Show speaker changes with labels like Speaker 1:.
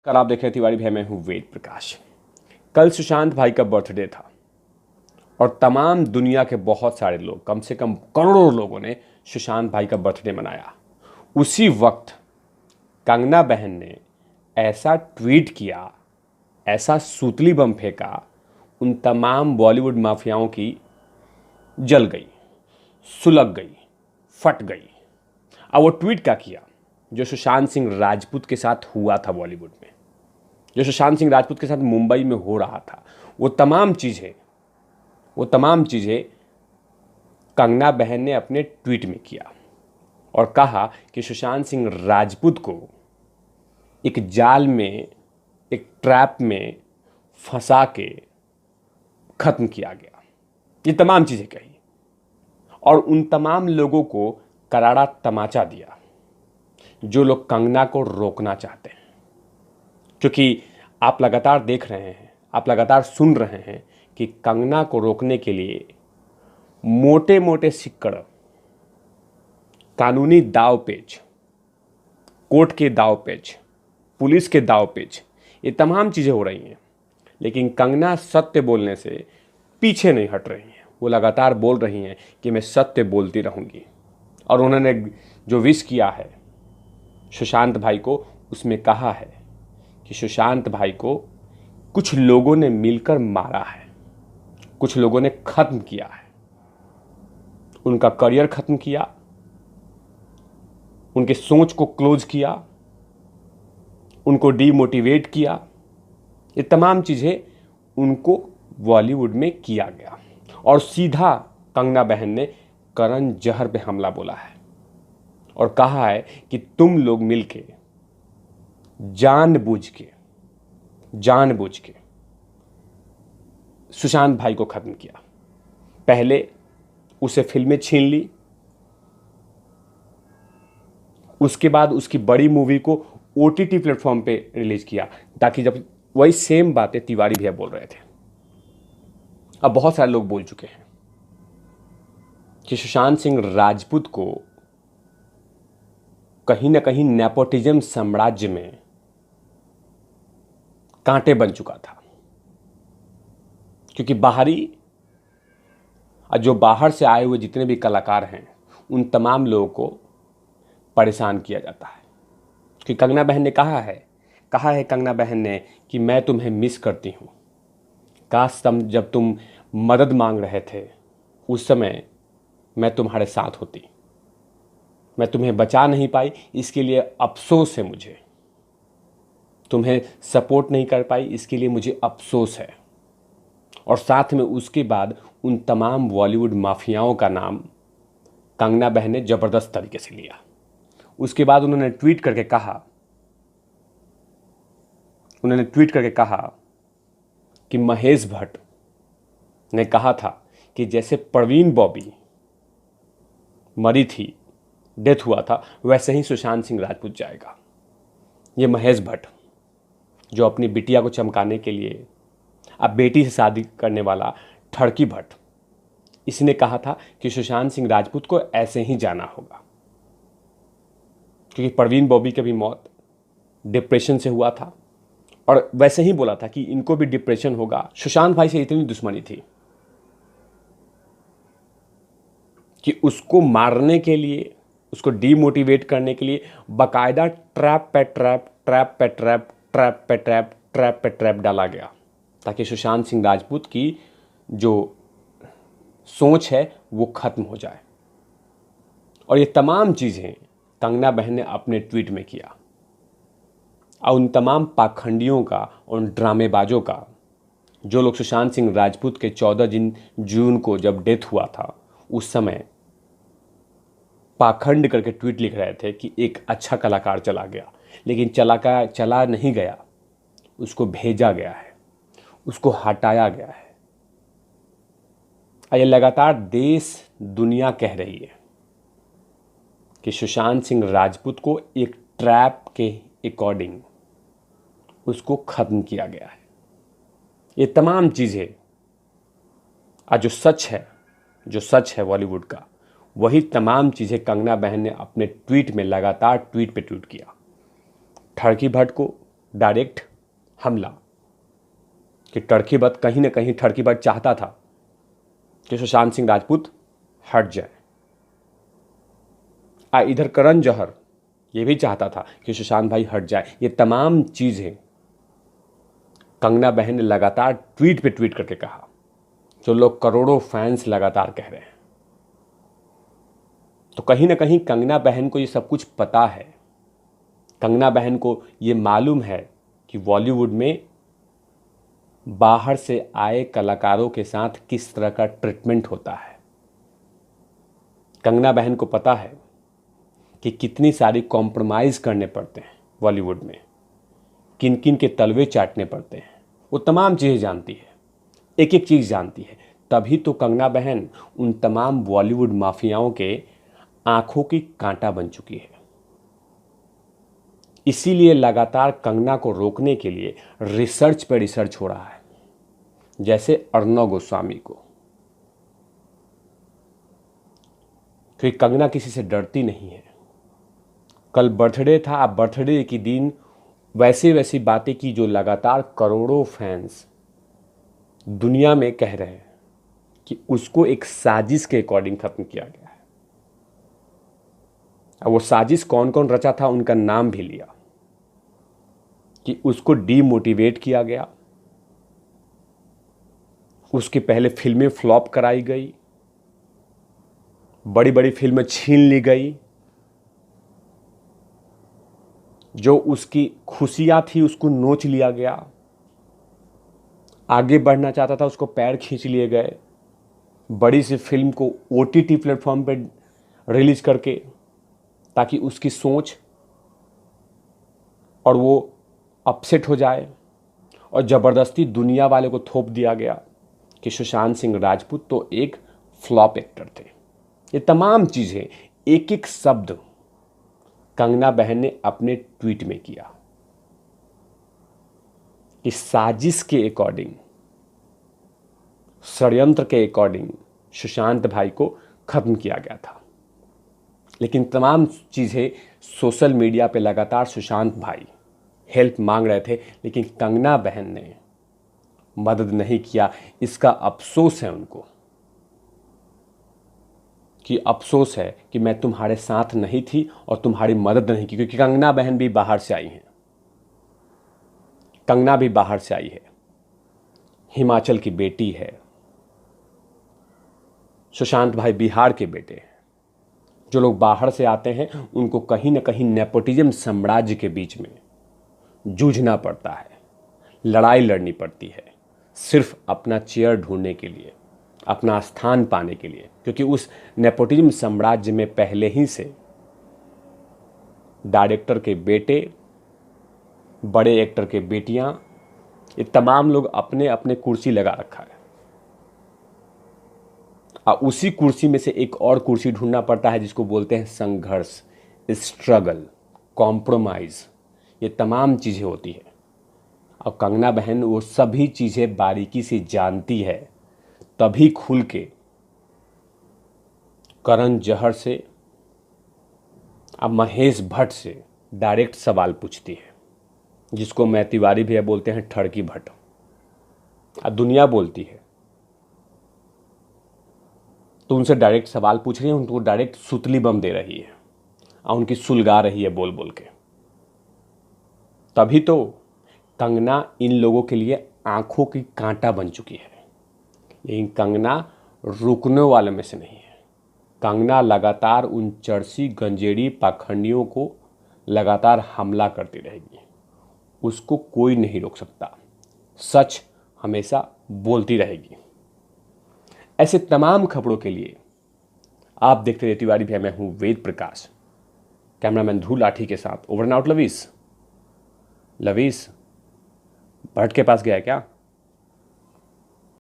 Speaker 1: कल आप देख रहे तिवारी भैया, मैं हूँ वेद प्रकाश। कल सुशांत भाई का बर्थडे था और तमाम दुनिया के बहुत सारे लोग, कम से कम करोड़ों लोगों ने सुशांत भाई का बर्थडे मनाया। उसी वक्त कंगना बहन ने ऐसा ट्वीट किया, ऐसा सूतली बम फेंका, उन तमाम बॉलीवुड माफियाओं की जल गई, सुलग गई, फट गई। अब वो ट्वीट क्या किया? जो सुशांत सिंह राजपूत के साथ हुआ था बॉलीवुड में, जो सुशांत सिंह राजपूत के साथ मुंबई में हो रहा था, वो तमाम चीज़ें कंगना बहन ने अपने ट्वीट में किया और कहा कि सुशांत सिंह राजपूत को एक जाल में, एक ट्रैप में फंसा के ख़त्म किया गया। ये तमाम चीज़ें कही और उन तमाम लोगों को करारा तमाचा दिया जो लोग कंगना को रोकना चाहते हैं। क्योंकि आप लगातार देख रहे हैं, आप लगातार सुन रहे हैं कि कंगना को रोकने के लिए मोटे मोटे सिक्कड़, कानूनी दावपेच, कोर्ट के दावपेच, पुलिस के दावपेच, ये तमाम चीज़ें हो रही हैं। लेकिन कंगना सत्य बोलने से पीछे नहीं हट रही हैं। वो लगातार बोल रही हैं कि मैं सत्य बोलती रहूँगी। और उन्होंने जो विश किया है सुशांत भाई को, उसमें कहा है कि सुशांत भाई को कुछ लोगों ने मिलकर मारा है, कुछ लोगों ने ख़त्म किया है, उनका करियर ख़त्म किया, उनके सोच को क्लोज किया, उनको डीमोटिवेट किया। ये तमाम चीज़ें उनको बॉलीवुड में किया गया। और सीधा कंगना बहन ने करण जहर पे हमला बोला है और कहा है कि तुम लोग मिलके जानबूझ के सुशांत भाई को ख़त्म किया। पहले उसे फिल्में छीन ली, उसके बाद उसकी बड़ी मूवी को ओटीटी प्लेटफॉर्म पे रिलीज किया, ताकि जब वही सेम बातें तिवारी भैया बोल रहे थे। अब बहुत सारे लोग बोल चुके हैं कि सुशांत सिंह राजपूत को कहीं ना कहीं नेपोटिज्म साम्राज्य में कांटे बन चुका था। क्योंकि जो बाहर से आए हुए जितने भी कलाकार हैं, उन तमाम लोगों को परेशान किया जाता है। कि कंगना बहन ने कहा है कंगना बहन ने कि मैं तुम्हें मिस करती हूँ। काश जब तुम मदद मांग रहे थे उस समय मैं तुम्हारे साथ होती। मैं तुम्हें बचा नहीं पाई, इसके लिए अफसोस है मुझे। तुम्हें सपोर्ट नहीं कर पाई, इसके लिए मुझे अफसोस है। और साथ में उसके बाद उन तमाम बॉलीवुड माफियाओं का नाम कंगना बहन ने ज़बरदस्त तरीके से लिया। उसके बाद उन्होंने ट्वीट करके कहा कि महेश भट्ट ने कहा था कि जैसे प्रवीण बॉबी मरी थी, डेथ हुआ था, वैसे ही सुशांत सिंह राजपूत जाएगा। ये महेश भट्ट जो अपनी बिटिया को चमकाने के लिए अब बेटी से शादी करने वाला ठड़की भट्ट, इसने कहा था कि सुशांत सिंह राजपूत को ऐसे ही जाना होगा। क्योंकि प्रवीण बॉबी की भी मौत डिप्रेशन से हुआ था और वैसे ही बोला था कि इनको भी डिप्रेशन होगा। सुशांत भाई से इतनी दुश्मनी थी कि उसको मारने के लिए, उसको डीमोटिवेट करने के लिए बाकायदा ट्रैप पे ट्रैप डाला गया, ताकि सुशांत सिंह राजपूत की जो सोच है वो ख़त्म हो जाए। और ये तमाम चीज़ें कंगना बहन ने अपने ट्वीट में किया। और उन तमाम पाखंडियों का, उन ड्रामेबाजों का, जो लोग सुशांत सिंह राजपूत के 14 जून को जब डेथ हुआ था उस समय पाखंड करके ट्वीट लिख रहे थे कि एक अच्छा कलाकार चला गया, लेकिन चला नहीं गया, उसको भेजा गया है, उसको हटाया गया है। ये लगातार देश दुनिया कह रही है कि सुशांत सिंह राजपूत को एक ट्रैप के अकॉर्डिंग उसको ख़त्म किया गया है। ये तमाम चीज़ें जो सच है बॉलीवुड का, वही तमाम चीज़ें कंगना बहन ने अपने ट्वीट में लगातार ट्वीट पे ट्वीट किया। ठड़की भट्ट को डायरेक्ट हमला कि टर्की बट कहीं ना कहीं टर्की बट चाहता था कि सुशांत सिंह राजपूत हट जाए। इधर करण जौहर ये भी चाहता था कि सुशांत भाई हट जाए। ये तमाम चीज़ें कंगना बहन ने लगातार ट्वीट पे ट्वीट करके कहा, जो लोग करोड़ों फैंस लगातार कह रहे हैं। तो कहीं ना कहीं कंगना बहन को ये सब कुछ पता है। कंगना बहन को ये मालूम है कि बॉलीवुड में बाहर से आए कलाकारों के साथ किस तरह का ट्रीटमेंट होता है। कंगना बहन को पता है कि कितनी सारी कॉम्प्रोमाइज़ करने पड़ते हैं बॉलीवुड में, किन किन के तलवे चाटने पड़ते हैं। वो तमाम चीज़ें जानती है, एक एक चीज़ जानती है। तभी तो कंगना बहन उन तमाम बॉलीवुड माफियाओं के आंखों की कांटा बन चुकी है। इसीलिए लगातार कंगना को रोकने के लिए रिसर्च पे रिसर्च हो रहा है, जैसे अर्णव गोस्वामी को। क्योंकि कंगना किसी से डरती नहीं है। कल बर्थडे था, अब बर्थडे के दिन वैसी बातें की जो लगातार करोड़ों फैंस दुनिया में कह रहे हैं कि उसको एक साजिश के अकॉर्डिंग खत्म किया गया है। अब वो साजिश कौन कौन रचा था उनका नाम भी लिया कि उसको डीमोटिवेट किया गया, उसकी पहले फिल्में फ्लॉप कराई गई, बड़ी बड़ी फिल्में छीन ली गई, जो उसकी खुशियां थी उसको नोच लिया गया, आगे बढ़ना चाहता था उसको पैर खींच लिए गए, बड़ी सी फिल्म को OTT प्लेटफॉर्म पे रिलीज करके, ताकि उसकी सोच और वो अपसेट हो जाए। और ज़बरदस्ती दुनिया वाले को थोप दिया गया कि सुशांत सिंह राजपूत तो एक फ्लॉप एक्टर थे। ये तमाम चीज़ें, एक एक शब्द कंगना बहन ने अपने ट्वीट में किया। इस साजिश के अकॉर्डिंग, षड्यंत्र के अकॉर्डिंग सुशांत भाई को खत्म किया गया था। लेकिन तमाम चीज़ें सोशल मीडिया पे लगातार सुशांत भाई हेल्प मांग रहे थे, लेकिन कंगना बहन ने मदद नहीं किया। इसका अफसोस है उनको, कि अफसोस है कि मैं तुम्हारे साथ नहीं थी और तुम्हारी मदद नहीं की। क्योंकि कंगना बहन भी बाहर से आई हैं, कंगना भी बाहर से आई है, हिमाचल की बेटी है, सुशांत भाई बिहार के बेटे हैं। जो लोग बाहर से आते हैं उनको कहीं ना कहीं नेपोटिज्म साम्राज्य के बीच में जूझना पड़ता है, लड़ाई लड़नी पड़ती है, सिर्फ अपना चेयर ढूंढने के लिए, अपना स्थान पाने के लिए। क्योंकि उस नेपोटिज्म साम्राज्य में पहले ही से डायरेक्टर के बेटे, बड़े एक्टर के बेटियां, ये तमाम लोग अपने अपने कुर्सी लगा रखा है। और उसी कुर्सी में से एक और कुर्सी ढूंढना पड़ता है, जिसको बोलते हैं संघर्ष, स्ट्रगल, कॉम्प्रोमाइज़। ये तमाम चीज़ें होती है। और कंगना बहन वो सभी चीज़ें बारीकी से जानती है, तभी खुल के करण जौहर से, अब महेश भट्ट से डायरेक्ट सवाल पूछती है, जिसको मैं तिवारी भैया बोलते हैं ठड़की भट्ट। अब दुनिया बोलती है तो उनसे डायरेक्ट सवाल पूछ रही है, उनको डायरेक्ट सुतली बम दे रही है और उनकी सुलगा रही है बोल बोल के। तभी तो कंगना इन लोगों के लिए आंखों की कांटा बन चुकी है। लेकिन कंगना रुकने वाले में से नहीं है। कंगना लगातार उन चर्सी गंजेड़ी पाखंडियों को लगातार हमला करती रहेगी। उसको कोई नहीं रोक सकता। सच हमेशा बोलती रहेगी। ऐसे तमाम खबरों के लिए आप देखते रहिए तिवारी भैया। मैं हूं वेद प्रकाश, कैमरामैन ध्रुव लाठी के साथ। Over and out. Lavish Bhatt के पास गया है क्या?